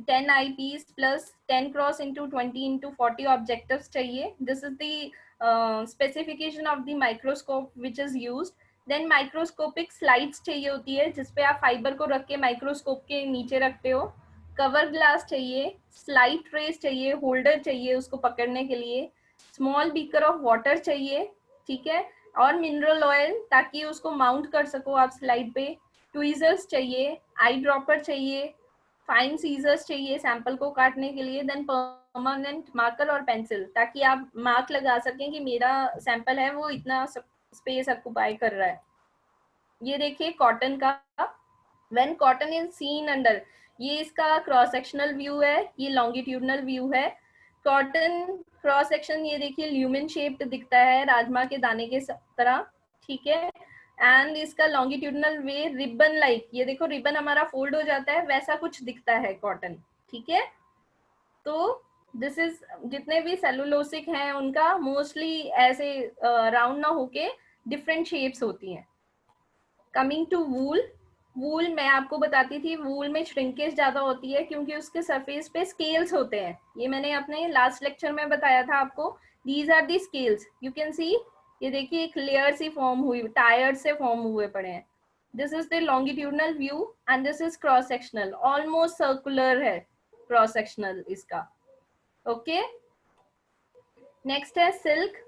10 eyepiece plus 10 cross into 20 into 40 objectives चाहिए. This is the specification of the microscope which is used. Then microscopic slides चाहिए होती है जिसपे आप फाइबर को रख के माइक्रोस्कोप के नीचे रखते हो. कवर ग्लास चाहिए, स्लाइड ट्रेस चाहिए, होल्डर चाहिए उसको पकड़ने के लिए, स्मॉल बीकर ऑफ वाटर चाहिए. ठीक है, और मिनरल ऑयल ताकि उसको माउंट कर सको आप स्लाइड पे. ट्वीजर्स चाहिए, आई ड्रॉपर चाहिए, फाइन सीजर्स चाहिए सैंपल को काटने के लिए. देन परमानेंट मार्कर और पेंसिल ताकि आप मार्क लगा सकें कि मेरा सैंपल है वो इतना स्पेस ऑक्युपाई कर रहा है. ये देखिए कॉटन का, when cotton is seen under, ये इसका क्रॉस सेक्शनल व्यू है, ये लॉन्गिट्यूडनल व्यू है. कॉटन क्रॉस सेक्शन ये देखिए ल्यूमिन शेप्ड दिखता है राजमा के दाने के तरह. ठीक है, एंड इसका लॉन्गिट्यूडनल वे रिबन लाइक, ये देखो रिबन हमारा फोल्ड हो जाता है वैसा कुछ दिखता है कॉटन. ठीक है, तो दिस इज, जितने भी सेलुलोसिक हैं उनका मोस्टली ऐसे राउंड ना होके डिफरेंट शेप्स होती हैं. कमिंग टू वूल. वूल मैं आपको बताती थी, वूल में श्रिंकेज ज्यादा होती है क्योंकि उसके सरफेस पे स्केल्स होते हैं. ये मैंने अपने लास्ट लेक्चर में बताया था आपको. These are the scales, you can see. ये देखिए एक लेयर सी फॉर्म हुई, टायर से फॉर्म हुए पड़े हैं. This is the longitudinal view and this is cross sectional. Almost circular है क्रॉस सेक्शनल इसका. ओके, नेक्स्ट है सिल्क.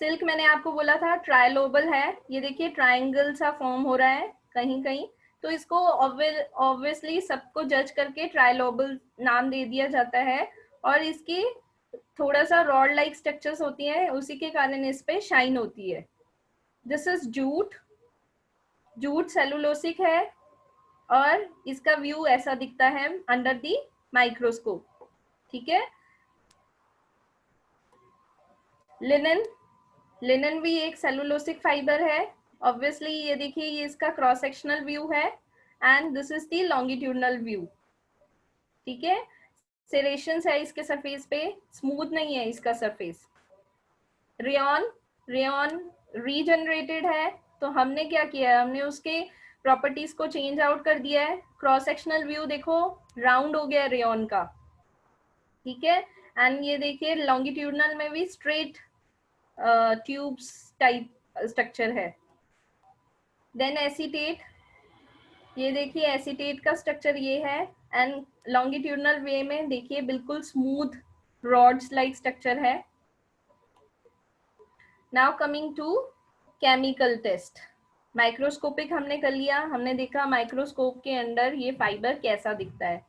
सिल्क मैंने आपको बोला था ट्रायलोबल है. ये देखिए ट्रायंगल सा फॉर्म हो रहा है कहीं कहीं, तो इसको ऑब्वियसली सबको जज करके ट्रायलोबल नाम दे दिया जाता है. और इसकी थोड़ा सा रॉड लाइक स्ट्रक्चर्स होती हैं, उसी के कारण इस पे शाइन होती है. This is jute. Jute cellulosic है और इसका व्यू ऐसा दिखता है अंडर द माइक्रोस्कोप. ठीक है, लिनन. लिनन भी एक सेलुलोसिक फाइबर है. ऑब्वियसली ये देखिए ये इसका क्रॉस सेक्शनल व्यू है and this is the longitudinal view. ठीक है, सेरेशंस है इसके सरफेस पे, स्मूथ नहीं है इसका सरफेस. रेयन. रेयन रीजनरेटेड है, तो हमने क्या किया है, हमने उसके प्रॉपर्टीज को चेंज आउट कर दिया है. क्रॉस सेक्शनल व्यू देखो राउंड हो गया रेयन का. ठीक है, एंड ये देखिए लॉन्गिट्यूडनल में भी स्ट्रेट ट्यूब्स टाइप स्ट्रक्चर है. Then acetate. ये देखिए एसीटेट का स्ट्रक्चर ये है एंड लॉन्गिट्यूडनल वे में देखिए बिल्कुल स्मूथ रॉड्स लाइक स्ट्रक्चर है. Now coming to chemical test. Microscopic हमने कर लिया, हमने देखा माइक्रोस्कोप के अंदर ये फाइबर कैसा दिखता है.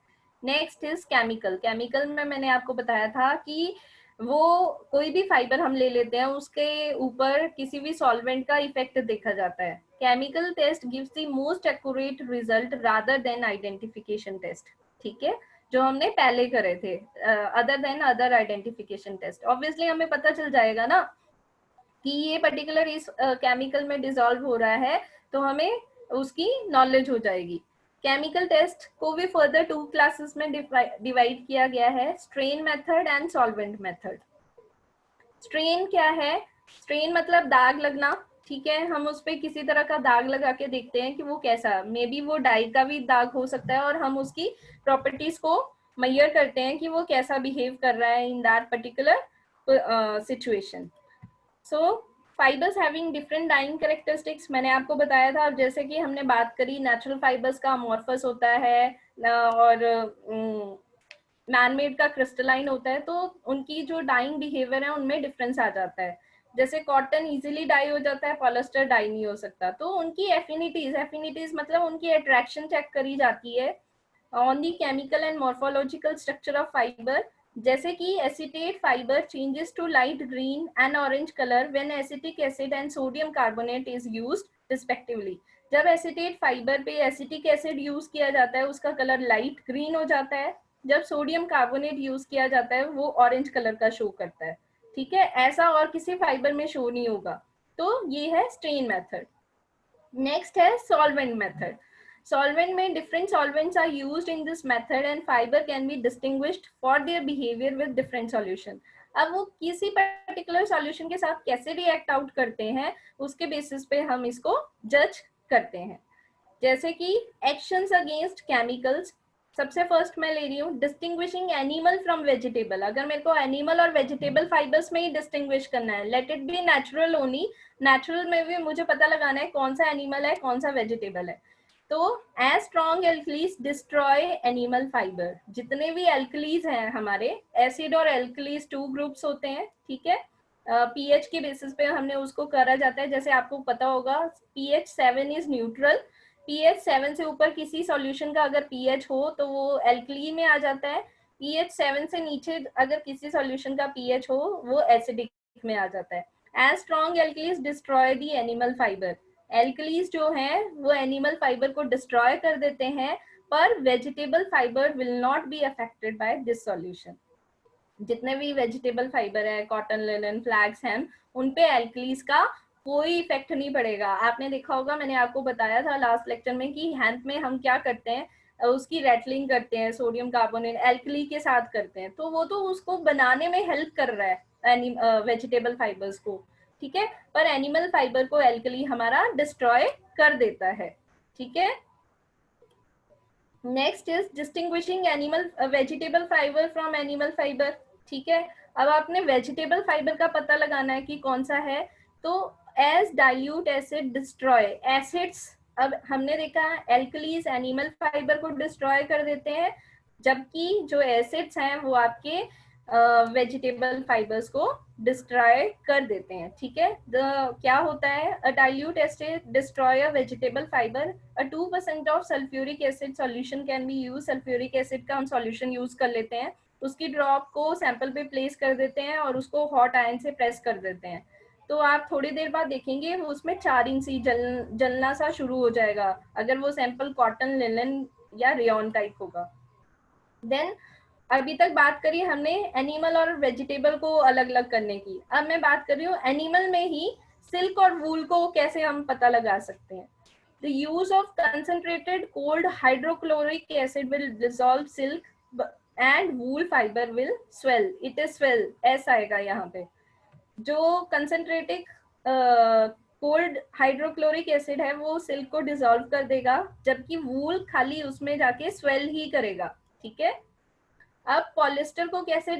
Next is chemical. केमिकल में मैंने आपको बताया था कि वो कोई भी फाइबर हम ले लेते हैं, उसके ऊपर किसी भी सॉल्वेंट का इफेक्ट देखा जाता है. Chemical test gives the most accurate result rather than identification test. ठीक है, जो हमने पहले करे थे, other than other identification test. Obviously हमें पता चल जाएगा ना कि ये पर्टिकुलर इस केमिकल में डिसॉल्व हो रहा है, तो हमें उसकी नॉलेज हो जाएगी. केमिकल टेस्ट को भी फर्दर 2 क्लासेस में डिवाइड किया गया है, strain method and solvent method. Strain क्या है? स्ट्रेन मतलब दाग लगना. ठीक है, हम उस पर किसी तरह का दाग लगा के देखते हैं कि वो कैसा, मे बी वो डाई का भी दाग हो सकता है, और हम उसकी प्रॉपर्टीज को मेजर करते हैं कि वो कैसा बिहेव कर रहा है in that particular situation. So fibres having different dyeing characteristics, मैंने आपको बताया था. जैसे कि हमने बात करी नेचुरल फाइबर्स का अमॉर्फस होता है, और मैनमेड का क्रिस्टलाइन होता है, तो उनकी जो डाइंग बिहेवियर है उनमें डिफरेंस आ जाता है. जैसे कॉटन इजीली डाई हो जाता है, पॉलिस्टर डाई नहीं हो सकता. तो उनकी एफिनिटीज मतलब उनकी अट्रैक्शन चेक करी जाती है on the chemical and morphological structure of fibre. जैसे कि acetate fibre changes to light green and orange colour when acetic acid and sodium carbonate is used respectively. जब एसिटेट फाइबर पे acetic acid use किया जाता है, उसका colour light green हो जाता है. जब सोडियम कार्बोनेट यूज किया जाता है, वो ऑरेंज कलर का शो करता है. ठीक है, ऐसा और किसी फाइबर में शो नहीं होगा. तो ये है स्ट्रेन मेथड. नेक्स्ट है सॉल्वेंट मेथड. सॉल्वेंट में different solvents are used in this method and fibre can be distinguished for their behaviour with different solution. अब वो किसी पर्टिकुलर सॉल्यूशन के साथ कैसे रिएक्ट आउट करते हैं, उसके बेसिस पे हम इसको जज करते हैं. जैसे कि एक्शंस अगेंस्ट केमिकल्स. सबसे फर्स्ट मैं ले रही हूँ डिस्टिंग्विशिंग एनिमल फ्रॉम वेजिटेबल. अगर मेरे को एनिमल और वेजिटेबल फाइबर्स में ही डिस्टिंग्विश करना है, let it be natural only. Natural में भी मुझे पता लगाना है कौन सा एनिमल है, कौन सा वेजिटेबल है. तो as strong alkalis destroy animal fibre. जितने भी एल्कलीज हैं हमारे, एसिड और एल्कलीज 2 ग्रुप्स होते हैं. ठीक है, पीएच के बेसिस पे हमने उसको करा जाता है. जैसे आपको पता होगा पीएच 7 इज न्यूट्रल. पीएच 7 से ऊपर किसी सॉल्यूशन का अगर पीएच हो तो वो एल्कली में आ जाता है. पीएच 7 से नीचे अगर किसी सॉल्यूशन का पीएच हो, वो एसिडिक में आ जाता है. As strong alkalis destroy the animal fibre. Alkalis जो है वो एनिमल फाइबर को डिस्ट्रॉय कर देते हैं, पर vegetable fibre will not be affected by this solution. जितने भी वेजिटेबल फाइबर है, कॉटन, लिनन, फ्लैक्स, हेम्प, उन पे एल्कलीज का कोई इफेक्ट नहीं पड़ेगा. आपने देखा होगा, मैंने आपको बताया था लास्ट लेक्चर में कि हेम्प में हम क्या करते हैं, उसकी रेटलिंग करते हैं, सोडियम कार्बोनेट एल्कली के साथ करते हैं. तो वो तो उसको बनाने में हेल्प कर रहा है वेजिटेबल फाइबर्स को. ठीक है, पर एनिमल फाइबर को एल्कली हमारा डिस्ट्रॉय कर देता है. ठीक है, next is distinguishing animal vegetable fibre from animal fibre. ठीक है, अब आपने वेजिटेबल फाइबर का पता लगाना है कि कौन सा है. तो as dilute acid destroy acids. अब हमने देखा एल्कलीज एनिमल फाइबर को डिस्ट्रॉय कर देते हैं, जबकि जो एसिड्स हैं वो आपके वेजिटेबल फाइबर्स को डिस्ट्रॉय कर देते हैं. ठीक है, क्या होता है, अ dilute acid destroy a vegetable fibre. a 2% of sulfuric acid solution can be used. Sulphuric acid का हम सॉल्यूशन यूज कर लेते हैं, उसकी ड्रॉप को सैंपल पे प्लेस कर देते हैं और उसको हॉट आयरन से प्रेस कर देते हैं. तो आप थोड़ी देर बाद देखेंगे वो उसमें चारिंग सी जलना सा शुरू हो जाएगा, अगर वो सैंपल कॉटन, लिनन या रेयन टाइप होगा. देन अभी तक बात करी हमने एनिमल और वेजिटेबल को अलग अलग करने की. अब मैं बात कर रही हूँ एनिमल में ही सिल्क और वूल को कैसे हम पता लगा सकते हैं. The use of concentrated cold hydrochloric acid will dissolve silk and wool fiber will swell. It is swell. S आएगा यहाँ पे. जो concentrated कोल्ड हाइड्रोक्लोरिक एसिड है वो सिल्क को डिसॉल्व कर देगा, जबकि वूल खाली उसमें जाके स्वेल ही करेगा. ठीक है, अब पॉलिस्टर को कैसे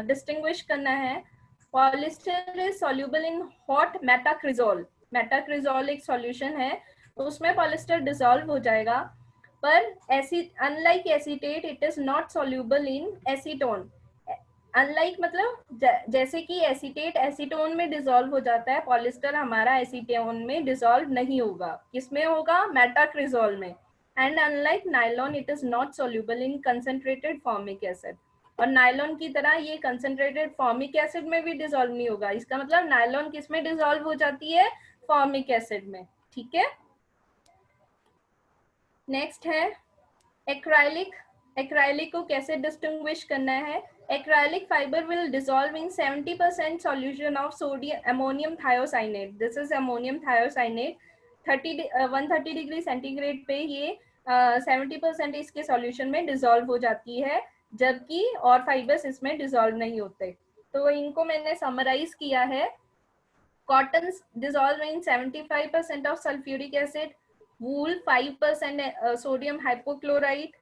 डिस्टिंग्विश करना है. Polyester is soluble in hot metacresol. Metacresol एक सॉल्यूशन है, तो उसमें पॉलिस्टर डिसॉल्व हो जाएगा. पर unlike acetate it is not soluble in acetone. Unlike मतलब जैसे कि एसीटेट एसीटोन में डिसॉल्व हो जाता है, पॉलिस्टर हमारा एसीटोन में डिसॉल्व नहीं होगा. किसमें होगा, मेटाक्रिजोल में. And unlike nylon, it is not soluble in concentrated formic acid. और नायलॉन की तरह ये कंसंट्रेटेड फॉर्मिक एसिड में भी डिसॉल्व नहीं होगा। इसका मतलब नायलॉन किस में डिसॉल्व हो जाती है? फॉर्मिक एसिड में। ठीक है, नेक्स्ट है एक्राइलिक। एक्राइलिक को कैसे डिस्टिंग्विश करना है? Acrylic fibre will dissolve in 70% solution of sodium ammonium thiocyanate. This is ammonium thiocyanate. 130 degree centigrade पे ये 70% इसके सॉल्यूशन में डिसॉल्व हो जाती है, जबकि और फाइबर्स इसमें डिसॉल्व नहीं होते। तो इनको मैंने समराइज किया है। Cotton dissolve in 75% of sulfuric acid, wool 5% sodium hypochlorite,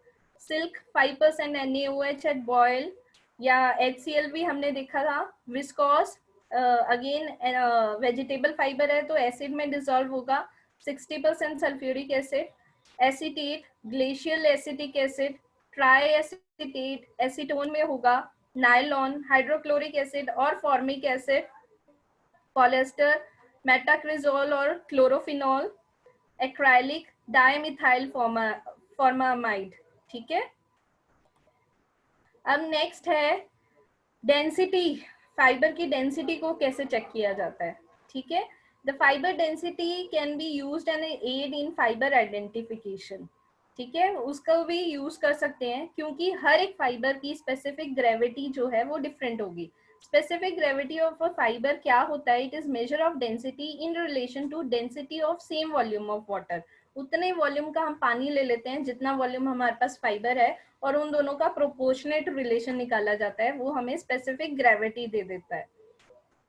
silk 5% NaOH at boil, या HCl भी हमने देखा था। विस्कोस अगेन वेजिटेबल फाइबर है तो एसिड में डिसॉल्व होगा। 60% sulphuric acid, acetate, glacial acetic acid, try acetate acetone में होगा। नायलॉन, हाइड्रोक्लोरिक एसिड और फॉर्मिक एसिड, पॉलिएस्टर, मेटाक्रिजोल और क्लोरोफिनॉल, एक्राइलिक, डाइमिथाइल फॉर्मामाइड। ठीक है, अब नेक्स्ट है डेंसिटी। फाइबर की डेंसिटी को कैसे चेक किया जाता है? ठीक है, the fibre density can be used an aid in fibre identification. ठीक है, उसको भी यूज कर सकते हैं क्योंकि हर एक फाइबर की स्पेसिफिक ग्रेविटी जो है वो डिफरेंट होगी। Specific gravity of a fibre क्या होता है? It is measure of density in relation to density of same volume of water. उतने वॉल्यूम का हम पानी ले लेते हैं जितना वॉल्यूम हमारे पास फाइबर है, और उन दोनों का प्रोपोर्शनेट रिलेशन निकाला जाता है, वो हमें स्पेसिफिक ग्रेविटी दे देता है।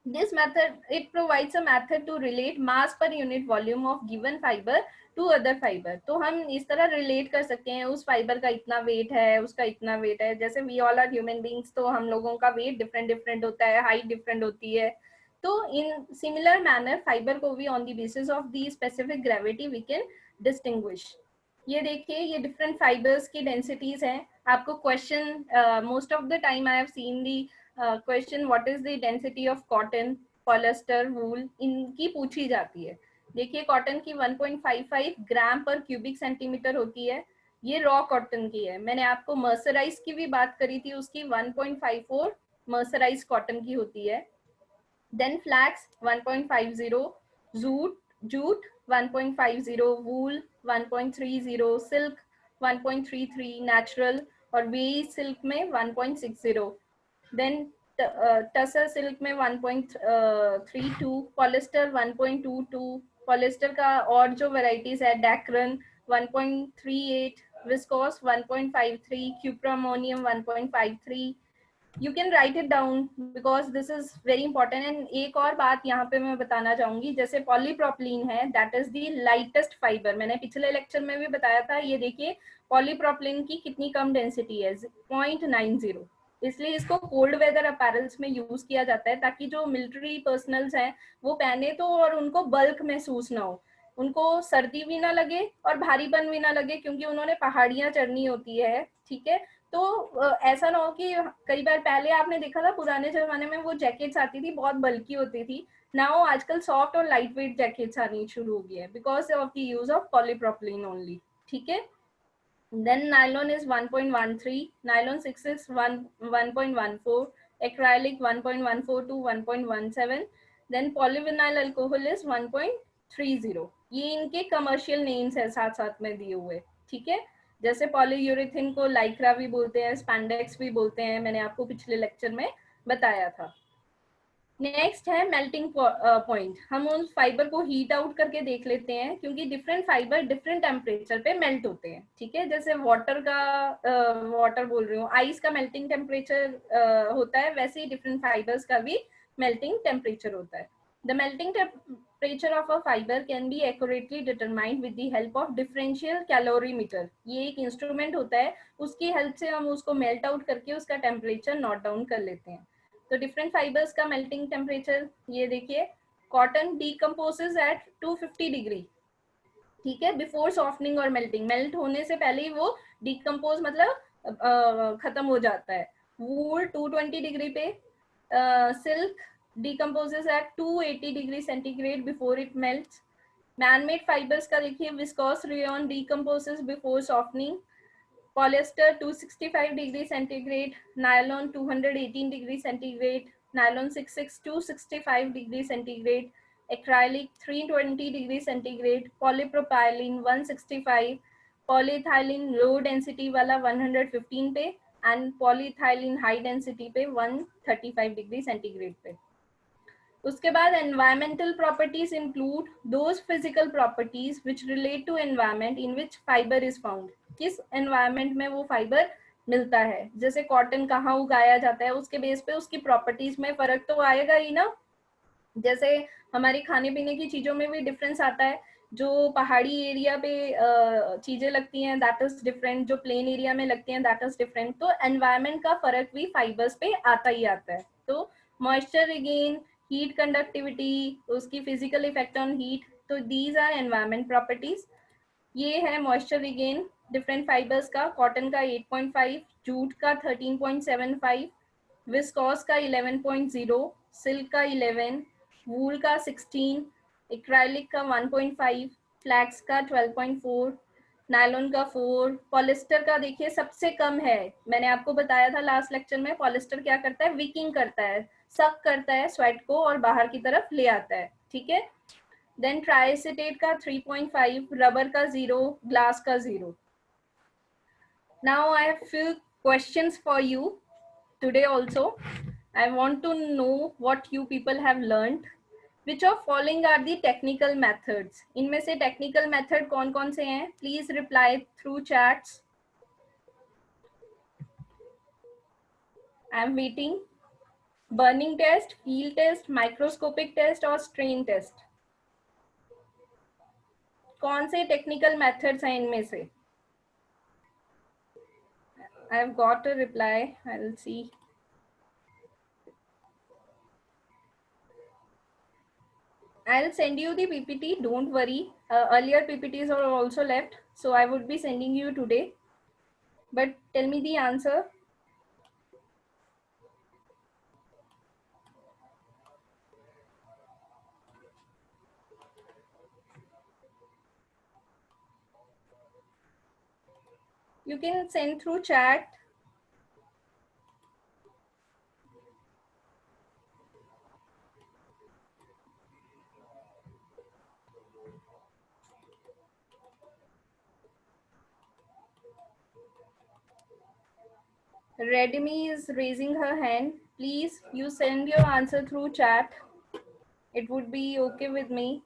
This method, it provides a method to relate mass per unit volume of given fiber to other fiber। तो हम इस तरह रिलेट कर सकते हैं, उस फाइबर का इतना वेट है, उसका इतना वेट है। जैसे we all are human beings, तो हम लोगों का वेट डिफरेंट डिफरेंट होता है, हाइट डिफरेंट होती है। तो इन सिमिलर मैनर फाइबर को भी on the basis of the specific gravity we can distinguish. ये देखिए, ये डिफरेंट फाइबर्स की डेंसिटीज हैं। आपको question most of the time I have seen the question what is the density of cotton, polyester, wool, इनकी पूछी जाती है। देखिए, कॉटन की 1.55 ग्राम पर क्यूबिक सेंटीमीटर होती है। ये रॉ कॉटन की है। मैंने आपको मर्सराइज की भी बात करी थी, उसकी 1.54 मर्सराइज कॉटन की होती है। देन फ्लैक्स 1.50, जूट 1.50, वूल 1.30, सिल्क 1.33 नेचुरल, और वे सिल्क में 1.60। देन टसर सिल्क में 1.32, पॉलिस्टर 1.22, पॉलिस्टर का और जो वेराइटीज है, Dacron 1.38, viscose 1.53, cuprammonium 1.53। You can write it down because this is very important. And एक और बात यहाँ पे मैं बताना चाहूंगी, जैसे पॉलीप्रोपिलीन है, that is the lightest fibre. मैंने पिछले लेक्चर में भी बताया था। ये देखिए, पॉलीप्रोपिलीन की कितनी कम डेंसिटी है, 0.90। इसलिए इसको कोल्ड वेदर अपैरल्स में यूज किया जाता है, ताकि जो मिलिट्री पर्सनल्स हैं वो पहने तो और उनको बल्क महसूस ना हो, उनको सर्दी भी ना लगे और भारीपन भी ना लगे, क्योंकि उन्होंने पहाड़ियां चढ़नी होती है। ठीक है, तो ऐसा ना हो कि कई बार पहले आपने देखा था पुराने जमाने में वो जैकेट्स आती थी, बहुत बल्कि होती थी। नाउ आजकल सॉफ्ट और लाइट वेट जैकेट्स आनी शुरू हो गई है because of the use of polypropylene only. ठीक है, then nylon is 1.13, nylon 6 is 1.14, acrylic 1.14 to 1.17, then polyvinyl alcohol is 1.30। ये इनके कमर्शियल नेम्स है साथ साथ में दिए हुए। ठीक है, जैसे पॉलीयूरेथिन को लाइक्रा भी बोलते हैं, स्पैंडेक्स भी बोलते हैं, मैंने आपको पिछले लेक्चर में बताया था। नेक्स्ट है मेल्टिंग पॉइंट। हम उन फाइबर को हीट आउट करके देख लेते हैं, क्योंकि डिफरेंट फाइबर डिफरेंट टेम्परेचर पे मेल्ट होते हैं। ठीक है, जैसे वाटर का वाटर बोल रही हूँ, आइस का मेल्टिंग टेम्परेचर होता है, वैसे ही डिफरेंट फाइबर्स का भी मेल्टिंग टेम्परेचर होता है। The melting temperature of a fibre can B accurately determined with the help of differential calorimeter. ये एक इंस्ट्रूमेंट होता है, उसकी हेल्प से हम उसको मेल्ट आउट करके उसका टेम्परेचर नोट डाउन कर लेते हैं। तो डिफरेंट फाइबर्स का मेल्टिंग टेम्परेचर ये देखिए, कॉटन डीकम्पोजेज एट 250 डिग्री। ठीक है, बिफोर सॉफ्टनिंग और मेल्टिंग, मेल्ट होने से पहले ही वो डीकम्पोज मतलब खत्म हो जाता है। वूल 220 डिग्री पे, silk decomposes at 280 degree centigrade before it melts. Manmade fibres का देखिए, viscose rayon decomposes before softening, polyester 265 degree centigrade, nylon 218 degree centigrade, nylon 66 265 degree centigrade, acrylic 320 degree centigrade, polypropylene 165, polyethylene low density वाला 115 पे and polyethylene high density पे 135 degree centigrade पे. उसके बाद environmental properties include those physical properties which relate to environment in which fiber is found. किस environment में वो fiber मिलता है, जैसे कॉटन कहाँ उगाया जाता है उसके बेस पे उसकी प्रॉपर्टीज में फर्क तो आएगा ही ना. जैसे हमारी खाने पीने की चीजों में भी डिफरेंस आता है. जो पहाड़ी एरिया पे चीजें लगती हैं दैट इज डिफरेंट, जो प्लेन एरिया में लगती हैं दैट इज डिफरेंट. तो एनवायरमेंट का फर्क भी फाइबर्स पे आता ही आता है. तो मॉइस्चर अगेन, हीट कंडक्टिविटी, उसकी फिजिकल इफेक्ट ऑन हीट, तो दीज आर एनवायरमेंट प्रॉपर्टीज. ये है मॉइस्चर रिगेन डिफरेंट फाइबर्स का. कॉटन का 8.5, जूट का 13.75, विस्कॉस का 11.0, सिल्क का 11, वूल का 16, एक्राइलिक का 1.5, फ्लैक्स का 12.4, नायलॉन का 4, पॉलिस्टर का देखिए सबसे कम है. मैंने आपको बताया था लास्ट लेक्चर में पॉलिस्टर क्या करता है, विकिंग करता है, सक करता है स्वेट को और बाहर की तरफ ले आता है. ठीक है. देन ट्राइएसिटेट का 3.5, रबर का 0, ग्लास का 0. Now I have few questions for you today also. I want to know what you people have learned. Which of following are the technical methods? इनमें से technical method कौन कौन से हैं? Please reply through chats. I am waiting. Burning test, field test, microscopic test और strain test. कौन से technical methods हैं इनमें से? I have got a reply. I will see. I'll send you the PPT. Don't worry. Earlier PPTs are also left, so I would be sending you today. But tell me the answer. You can send through chat. Redmi is raising her hand. Please, you send your answer through chat. It would be okay with me.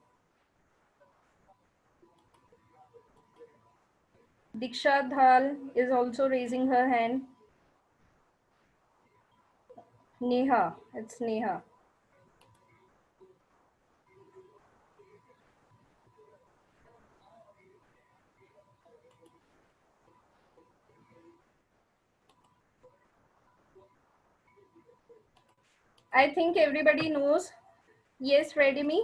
Diksha Dhal is also raising her hand. Neha, it's Neha. I think everybody knows. Yes, Redmi,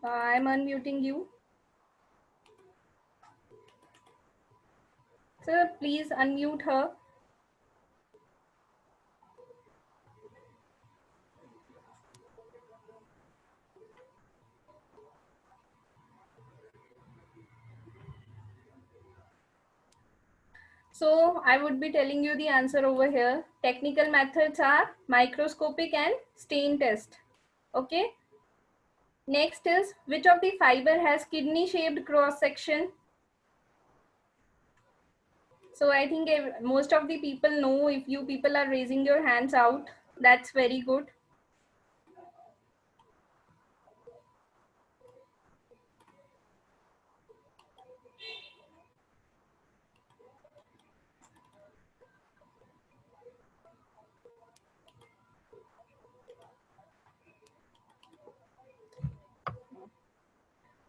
I'm unmuting you. Sir, please unmute her. So I would be telling you the answer over here. Technical methods are microscopic and stain test. Okay. Next is, which of the fiber has kidney shaped cross section? So I think most of the people know. If you people are raising your hands out, that's very good.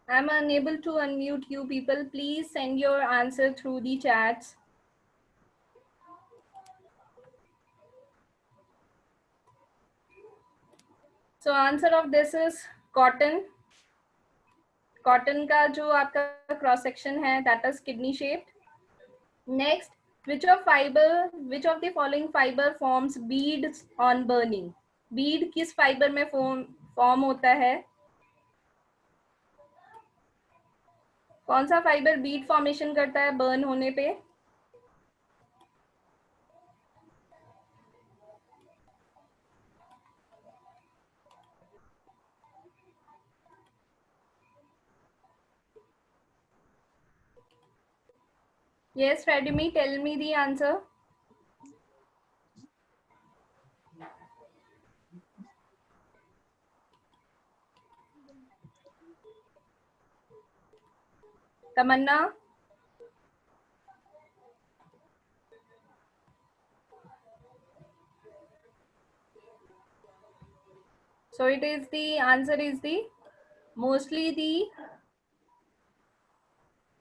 I'm unable to unmute you people. Please send your answer through the chats. So answer of this is cotton. Cotton का जो आपका cross section है, that is kidney shaped. Next, which of the following fiber forms beads on burning? Bead किस fiber में form होता है? कौन सा फाइबर बीड फॉर्मेशन करता है बर्न होने पे? Yes, Fredemy, tell me the answer. Tamanna? So it is the answer is the mostly the,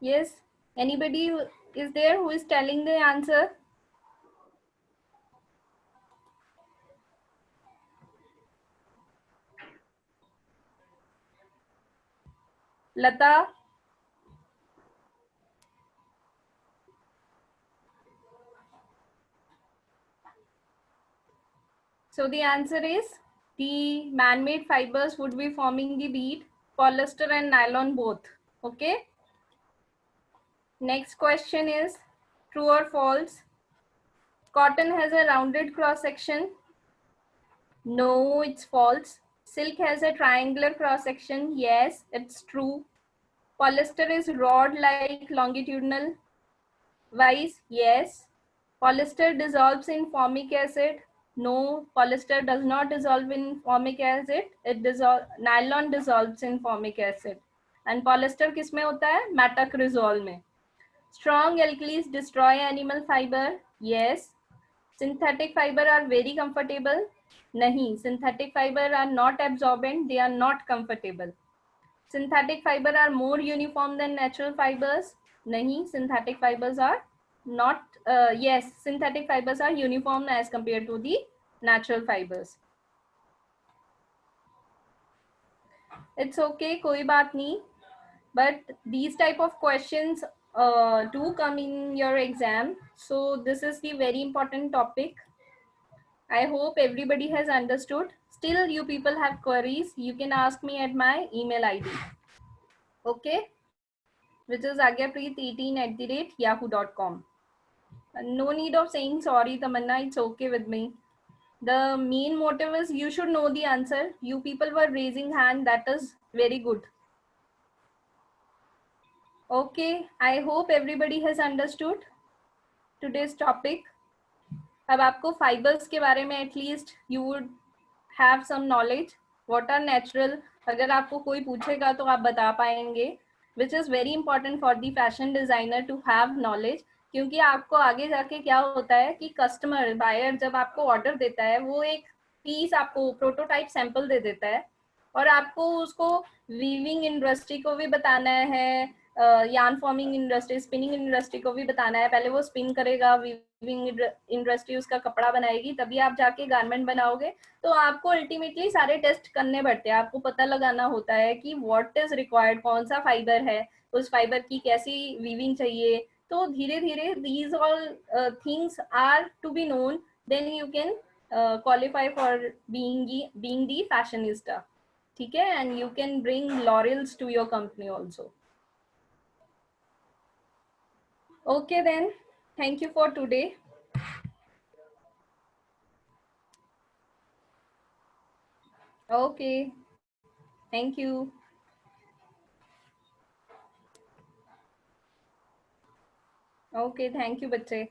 yes, anybody is there who is telling the answer? Lata? So the answer is the man-made fibers would be forming the bead, polyester and nylon both. Okay. Next question is true or false? Cotton has a rounded cross section. No, it's false. Silk has a triangular cross section. Yes, it's true. Polyester is rod-like longitudinal. Wise, yes. Polyester dissolves in formic acid. No, polyester does not dissolve in formic acid. Nylon dissolves in formic acid. And polyester किस में होता है? Metacrysol में. Strong alkalis destroy animal fiber. Yes. Synthetic fiber are very comfortable. Nahi, synthetic fiber are not absorbent. They are not comfortable. Synthetic fiber are more uniform than natural fibers. Nahi, synthetic fibers are not, yes, synthetic fibers are uniform as compared to the natural fibers. It's okay, koi baat nahi. But these type of questions do come in your exam. So this is the very important topic. I hope everybody has understood. Still, you people have queries, you can ask me at my email ID. Okay, which is agyapreet18@yahoo.com. No need of saying sorry, Tamanna. It's okay with me. The main motive is you should know the answer. You people were raising hand. That is very good. Okay, I hope everybody has understood today's topic. अब आपको fibres के बारे में at least you would have some knowledge what are natural. अगर आपको कोई पूछेगा तो आप बता पाएंगे, which is very important for the fashion designer to have knowledge. क्योंकि आपको आगे जाके क्या होता है कि कस्टमर बायर जब आपको ऑर्डर देता है वो एक पीस आपको प्रोटोटाइप सैंपल दे देता है और आपको उसको वीविंग इंडस्ट्री को भी बताना है, yarn forming industry, spinning industry को भी बताना है. पहले वो स्पिन करेगा, वीविंग इंडस्ट्री उसका कपड़ा बनाएगी, तभी आप जाके गारमेंट बनाओगे. तो आपको अल्टीमेटली सारे टेस्ट करने पड़ते हैं. आपको पता लगाना होता है कि व्हाट इज रिक्वायर्ड, कौन सा फाइबर है, उस फाइबर की कैसी वीविंग चाहिए. तो धीरे धीरे these all things are to be known, then you can qualify for being the fashionista. ठीक है, and you can bring laurels to your company also. Okay then, thank you for today. Okay, thank you. Okay, thank you बच्चे.